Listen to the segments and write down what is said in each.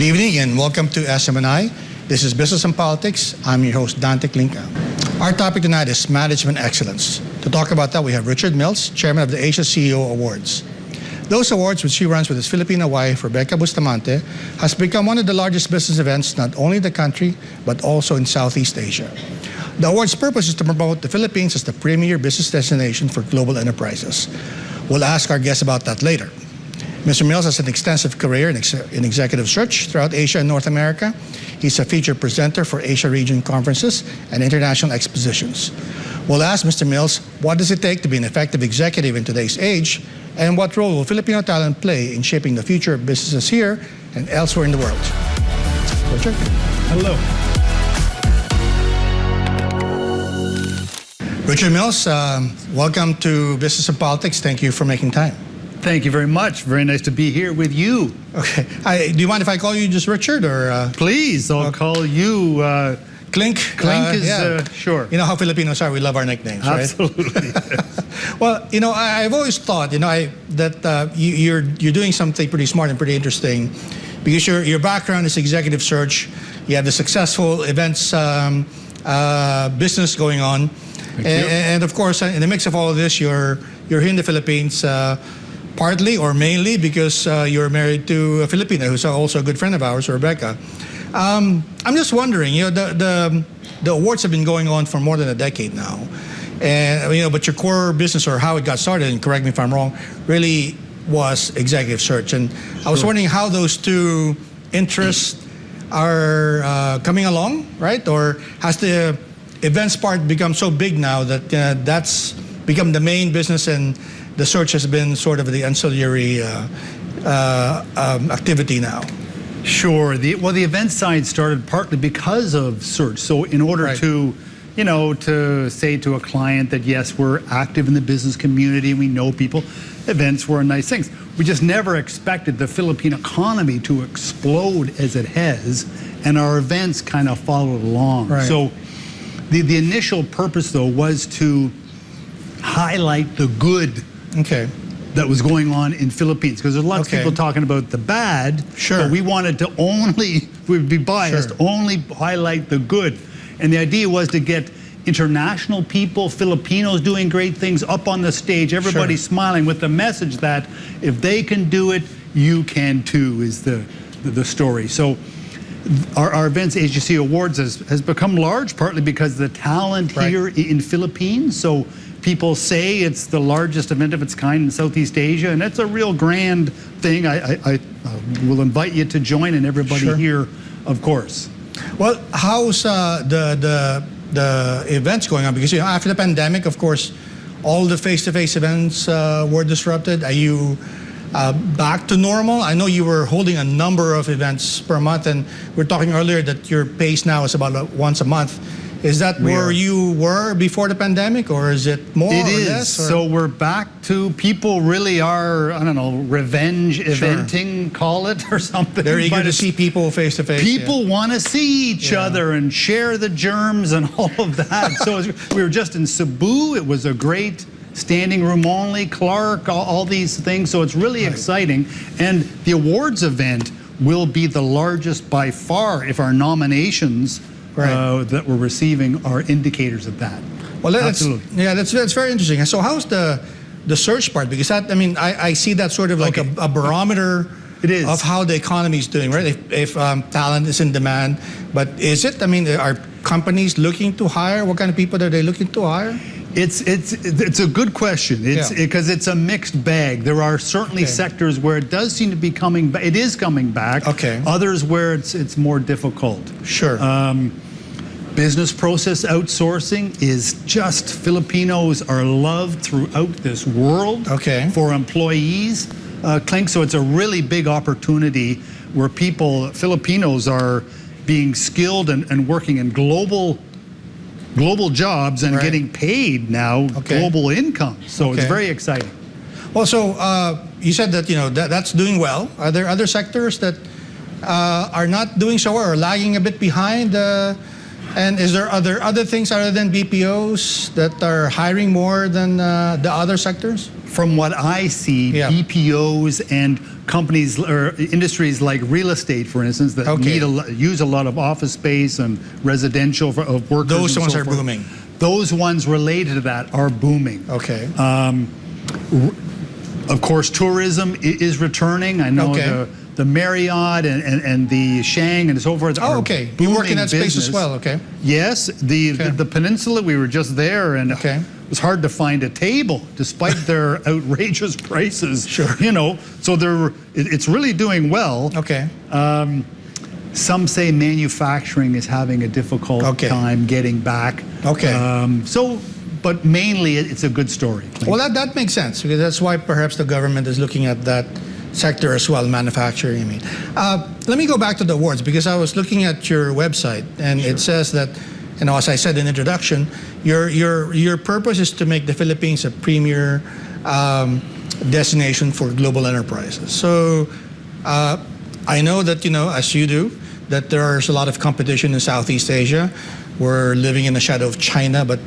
evening and welcome to SMNI. This is Business and Politics. I'm your host, Dante Klinka. Our topic tonight is management excellence. To talk about that, we have Richard Mills, chairman of the Asia CEO Awards. Those awards, which he runs with his Filipino wife, Rebecca Bustamante, has become one of the largest business events not only in the country, but also in Southeast Asia. The award's purpose is to promote the Philippines as the premier business destination for global enterprises. We'll ask our guests about that later. Mr. Mills has an extensive career in executive search throughout Asia and North America. He's a featured presenter for Asia region conferences and international expositions. We'll ask Mr. Mills, what does it take to be an effective executive in today's age, and what role will Filipino talent play in shaping the future of businesses here and elsewhere in the world? Richard? Hello. Richard Mills, welcome to Business and Politics. Thank you for making time. Thank you very much. Very nice to be here with you. Okay. Do you mind if I call you just Richard, or? Please, I'll call you Klink. Klink is sure. You know how Filipinos are. We love our nicknames, right? Absolutely. Well, you know, I've always thought, you know, that you're doing something pretty smart and pretty interesting, because your background is executive search. You have the successful events business going on, and of course, in the mix of all of this, you're here in the Philippines. Partly or mainly because you're married to a Filipina who's also a good friend of ours, Rebecca. I'm just wondering, you know, the awards have been going on for more than a decade now, and you know, but your core business, or how it got started, and correct me if I'm wrong, really was executive search. And I was wondering how those two interests are coming along, right? Or has the events part become so big now that that's become the main business, and the search has been sort of the ancillary activity now? Sure. The event side started partly because of search. So in order to, you know, to say to a client that, yes, we're active in the business community, we know people, events were nice things. We just never expected the Philippine economy to explode as it has, and our events kind of followed along. Right. So the initial purpose, though, was to highlight the good that was going on in Philippines, because there's lots of people talking about the bad. Sure. But we wanted to we'd be biased, only highlight the good. And the idea was to get international people, Filipinos doing great things up on the stage, everybody smiling, with the message that if they can do it, you can too, is the story. So our events, AGC Awards, has become large, partly because of the talent here in Philippines. So people say it's the largest event of its kind in Southeast Asia, and it's a real grand thing. I will invite you to join, and everybody here, of course. Well, how's the events going on? Because, you know, after the pandemic, of course, all the face-to-face events were disrupted. Are you back to normal? I know you were holding a number of events per month, and we were talking earlier that your pace now is about once a month. Is that where you were before the pandemic, or is it more or less? It is. So we're back to, people really are, I don't know, revenge eventing, call it, or something. They're eager to see people face to face. People want to see each other and share the germs and all of that. So we were just in Cebu. It was a great standing room only, Clark, all these things. So it's really exciting. And the awards event will be the largest by far, if our nominations that we're receiving are indicators of that. Well, that's very interesting. So how's the search part? Because that, I mean, I see that sort of like a barometer of how the economy is doing, right? If talent is in demand, but is it? I mean, are companies looking to hire? What kind of people are they looking to hire? It's a good question. Because it's a mixed bag. There are certainly sectors where it does seem to be coming back. It is coming back. Others where it's more difficult. Sure. Business process outsourcing is just, Filipinos are loved throughout this world for employees. Klink, so it's a really big opportunity where Filipinos are being skilled and working in global jobs and getting paid now global income. So it's very exciting. Well, so you said that, you know, that's doing well. Are there other sectors that are not doing so well or lagging a bit behind? And is there other things other than BPOs that are hiring more than the other sectors? From what I see, BPOs and companies or industries like real estate, for instance, that Okay. use a lot of office space and residential of workers. Those and ones so are forth. booming. Those ones related to that are booming. Okay. Of course, tourism is returning. I know Okay. the Marriott and the Shang and so forth. Oh, are okay. You work in booming that space as business. well, okay. Yes, the peninsula, we were just there, and Okay. it was hard to find a table despite their outrageous prices. Sure. You know, so it's really doing well. Okay. Some say manufacturing is having a difficult Okay. time getting back. Okay. But mainly it's a good story. Well, that makes sense, because that's why perhaps the government is looking at that sector as well, manufacturing, I mean. Let me go back to the awards, because I was looking at your website, and it says that, you know, as I said in introduction, your purpose is to make the Philippines a premier destination for global enterprises. So I know that, you know, as you do, that there's a lot of competition in Southeast Asia. We're living in the shadow of China, but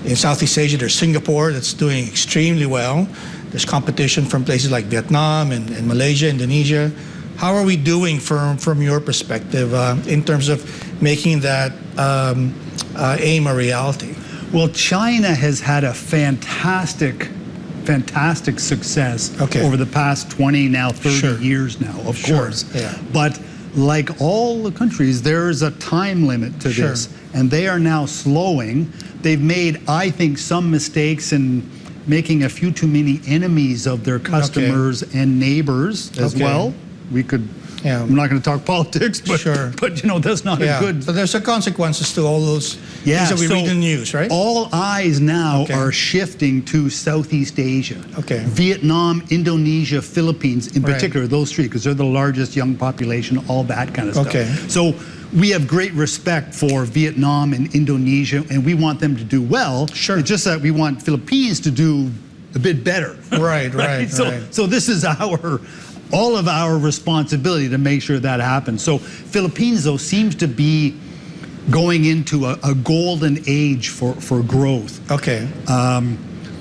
in Southeast Asia, there's Singapore that's doing extremely well. There's competition from places like Vietnam and Malaysia, Indonesia. How are we doing from your perspective in terms of making that aim a reality? Well, China has had a fantastic success Okay. over the past 20, now 30 Sure. years now, of Sure, course. yeah. But like all the countries, there is a time limit to Sure. this, and they are now slowing. They've made, I think, some mistakes in making a few too many enemies of their customers and neighbors as Okay. well. We could, Yeah. I'm not going to talk politics, but, Sure. but you know, that's not a good. So there's a consequences to all those things that we so read in the news, right? All eyes now Okay. are shifting to Southeast Asia. Okay. Vietnam, Indonesia, Philippines, in Right. particular, those three, because they're the largest young population, all that kind of stuff. Okay. So we have great respect for Vietnam and Indonesia, and we want them to do well. Sure. It's just that we want Philippines to do a bit better. Right, right, So, right. so this is all of our responsibility to make sure that happens. So Philippines, though, seems to be going into a golden age for growth. Okay.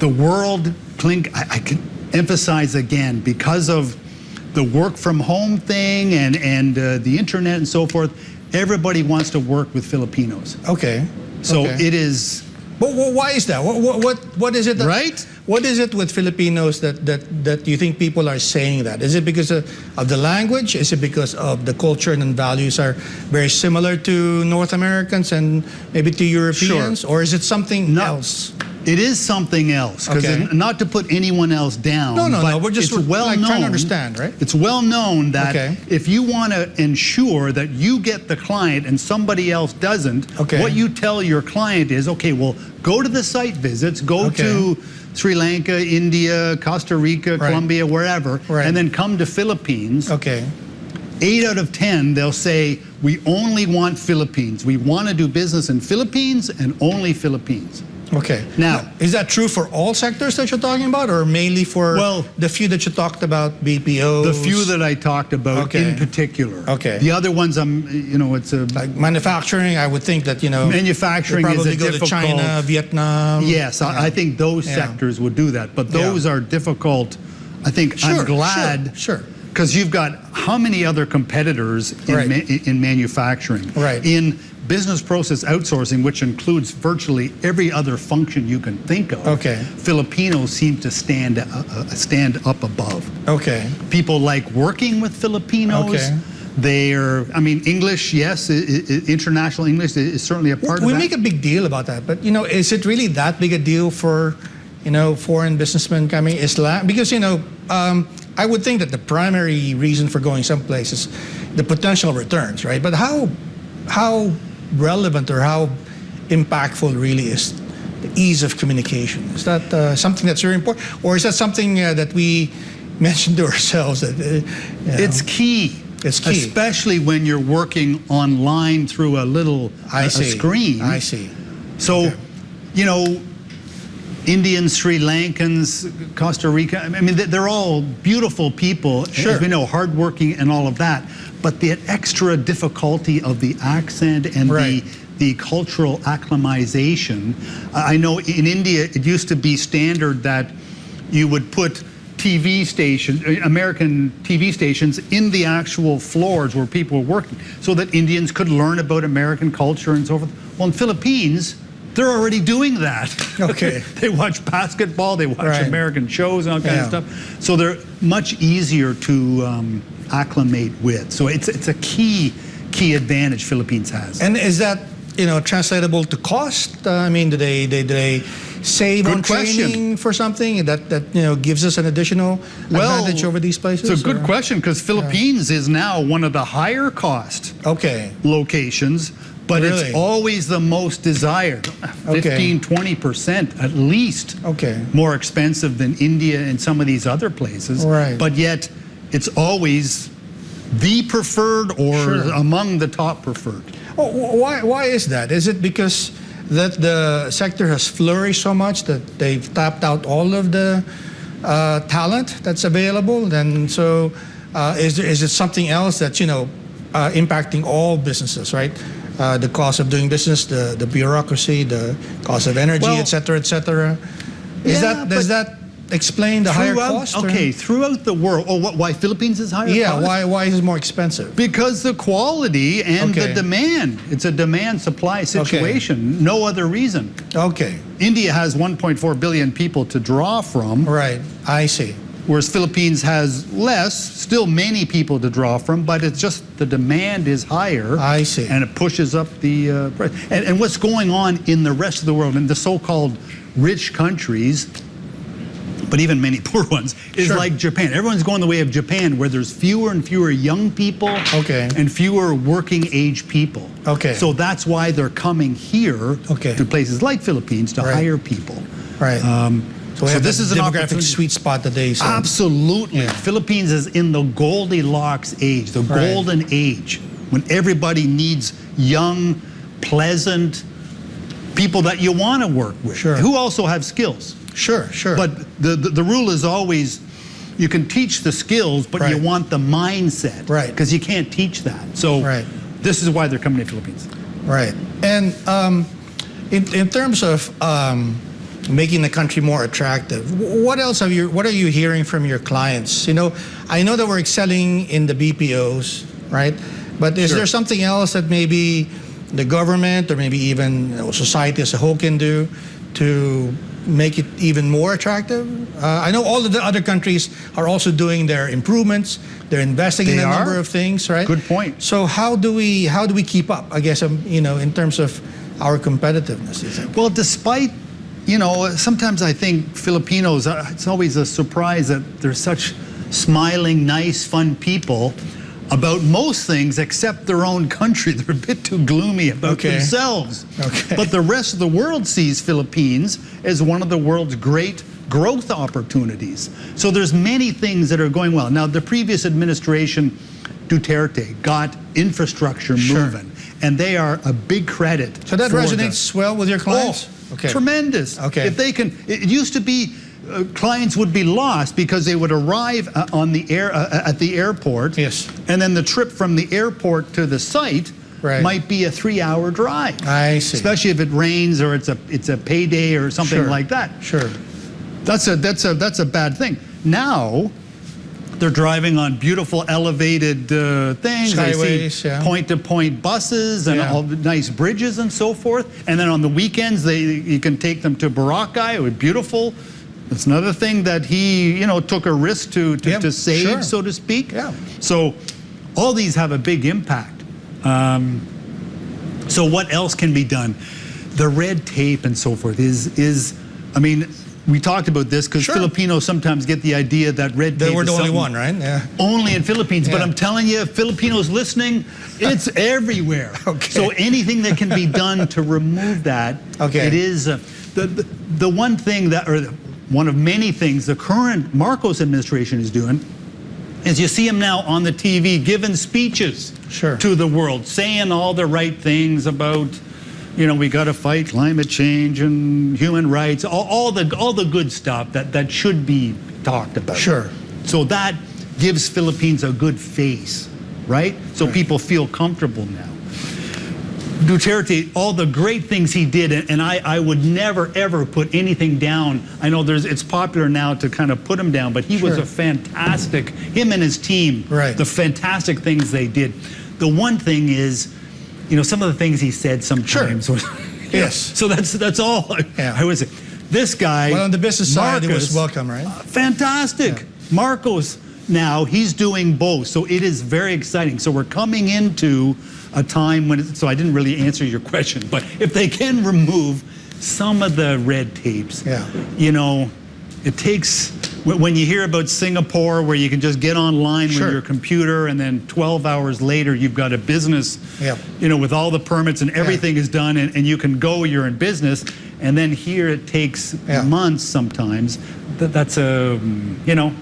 The world, Klink, I can emphasize again, because of the work from home thing and the internet and so forth, everybody wants to work with Filipinos. Okay. So Okay. it is, But why is that? What is it that, right? What is it with Filipinos that you think people are saying that? Is it because of the language? Is it because of the culture and values are very similar to North Americans and maybe to Europeans? Or is it something else? It is something else. Because Okay. not to put anyone else down. No. but We're just it's well known, trying to understand, right? It's well known that Okay. if you want to ensure that you get the client and somebody else doesn't, Okay. what you tell your client is, okay, well, go to the site visits, go Okay. to Sri Lanka, India, Costa Rica, Right. Colombia, wherever, Right. and then come to Philippines. Okay. 8 out of 10, they'll say, we only want Philippines. We want to do business in Philippines and only Philippines. Okay. Now- is that true for all sectors that you're talking about, or mainly for Well, the few that you talked about, BPOs? The few that I talked about Okay. in particular. Okay. The other ones, it's a like manufacturing, I would think that, you know, manufacturing they probably is a go difficult. to China, Vietnam. Yes, I think those Yeah. sectors would do that, but those are difficult. I think Sure, I'm glad. sure. Because you've got how many other competitors in, Right. in manufacturing? Right. In business process outsourcing, which includes virtually every other function you can think of. Okay. Filipinos seem to stand up above. Okay. People like working with Filipinos. Okay. English, yes, international English is certainly a part of We that. make a big deal about that, but, you know, is it really that big a deal for, you know, foreign businessmen coming? Because, you know, I would think that the primary reason for going someplace is the potential returns, right? But how relevant or how impactful really is the ease of communication? Is that something that's very important, or is that something that we mentioned to ourselves that It's key. It's key. Especially when you're working online through a little a screen. I see. So, Okay. you know, Indians, Sri Lankans, Costa Rica, I mean, they're all beautiful people, Sure. as we know, hardworking and all of that. But the extra difficulty of the accent and Right. the cultural acclimatization. I know in India, it used to be standard that you would put TV stations, American TV stations in the actual floors where people were working, so that Indians could learn about American culture and so forth. Well, in Philippines, they're already doing that. Okay. They watch basketball, they watch Right. American shows and all kinds of stuff. So they're much easier to acclimate with. So it's a key advantage Philippines has. And is that, translatable to cost? I mean, do they save Good on question. training for something that gives us an additional advantage over these places? It's a good or- question, because Philippines is now one of the higher cost Okay. locations, but Really? it's always the most desired. Okay. 15-20% at least Okay. more expensive than India and some of these other places. Right. But yet it's always the preferred or Sure. among the top preferred. Oh, why is that? Is it because that the sector has flourished so much that they've tapped out all of the talent that's available? And so is it something else that's, impacting all businesses, right? The cost of doing business, the bureaucracy, the cost of energy, Well, et cetera, et cetera. Does that explain the higher cost? or- Okay, throughout the world. Oh, why Philippines is higher Yeah, cost? why is it more expensive? Because the quality and the Okay. demand. It's a demand-supply situation. No other reason. Okay, India has 1.4 billion people to draw from, right, I see. whereas Philippines has less, still many people to draw from, but it's just the demand is higher. I see. And it pushes up the price. And what's going on in the rest of the world, in the so-called rich countries, but even many poor ones, is Sure. like Japan. Everyone's going the way of Japan, where there's fewer and fewer young people Okay. and fewer working age people. Okay. So that's why they're coming here Okay. to places like Philippines to Right. hire people. Right. So, we have this that is an demographic opportunity. sweet spot that they say. Absolutely. Yeah. Philippines is in the Goldilocks age, the Right. golden age, when everybody needs young, pleasant people that you want to work with, Sure. who also have skills. Sure. But the rule is always, you can teach the skills, but you Right. want the mindset. Right. Because you can't teach that. So Right. this is why they're coming to Philippines. Right. And in terms of making the country more attractive, what are you hearing from your clients? I know that we're excelling in the BPOs, right? But is Sure. there something else that maybe the government or maybe even society as a whole can do to make it even more attractive? I know all of the other countries are also doing their improvements. They're investing in They a are. number of things, right? Good point. So how do we keep up? I guess in terms of our competitiveness, do you think? Well, despite, sometimes I think Filipinos, it's always a surprise that they're such smiling, nice, fun people about most things except their own country. They're a bit too gloomy about Okay. themselves. Okay. But the rest of the world sees Philippines as one of the world's great growth opportunities. So there's many things that are going well. Now, the previous administration, Duterte, got infrastructure Sure. moving, and they are a big credit. So that for resonates well with your clients? Oh, tremendous. Okay. If they can, it used to be clients would be lost because they would arrive on the at the airport. Yes. And then the trip from the airport to the site Right. might be a 3-hour drive. I see. Especially if it rains or it's a payday or something Sure. like that. Sure. That's a bad thing. Now they're driving on beautiful elevated things. Skyways, they see yeah. point-to-point buses and Yeah. all the nice bridges and so forth. And then on the weekends, you can take them to Boracay. It was beautiful. It's another thing that he, took a risk to Yep, save, sure. so to speak. Yeah. So all these have a big impact. So what else can be done? The red tape and so forth is I mean, we talked about this because Sure. Filipinos sometimes get the idea that red tape They were is the only something one, right? Yeah. only in Philippines. But Yeah. I'm telling you, Filipinos listening, it's everywhere. Okay. So anything that can be done to remove that, Okay. it is the one thing that, or one of many things the current Marcos administration is doing, is you see him now on the TV giving speeches Sure. to the world, saying all the right things about, we got to fight climate change and human rights, all the good stuff that should be talked about. Sure. So that gives Philippines a good face, right? So people feel comfortable now. Duterte, all the great things he did, and I would never ever put anything down. I know it's popular now to kind of put him down, but he was Sure. a fantastic, him and his team, Right. the fantastic things they did. The one thing is, some of the things he said sometimes was, Yes. so that's all I would say. This guy, Well, on the business side, it was Marcos, welcome, right? fantastic. Marcos, now he's doing both, so it is very exciting. So we're coming into a time when, so I didn't really answer your question, but if they can remove some of the red tapes, it takes, when you hear about Singapore where you can just get online Sure. with your computer and then 12 hours later you've got a business, Yeah. with all the permits and everything is done and you can go, you're in business, and then here it takes months sometimes. That's a,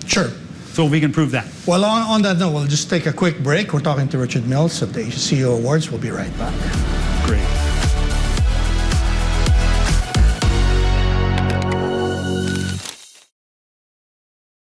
Sure. so we can prove that. Well, on that note, we'll just take a quick break. We're talking to Richard Mills of the Asia CEO Awards. We'll be right back. Great.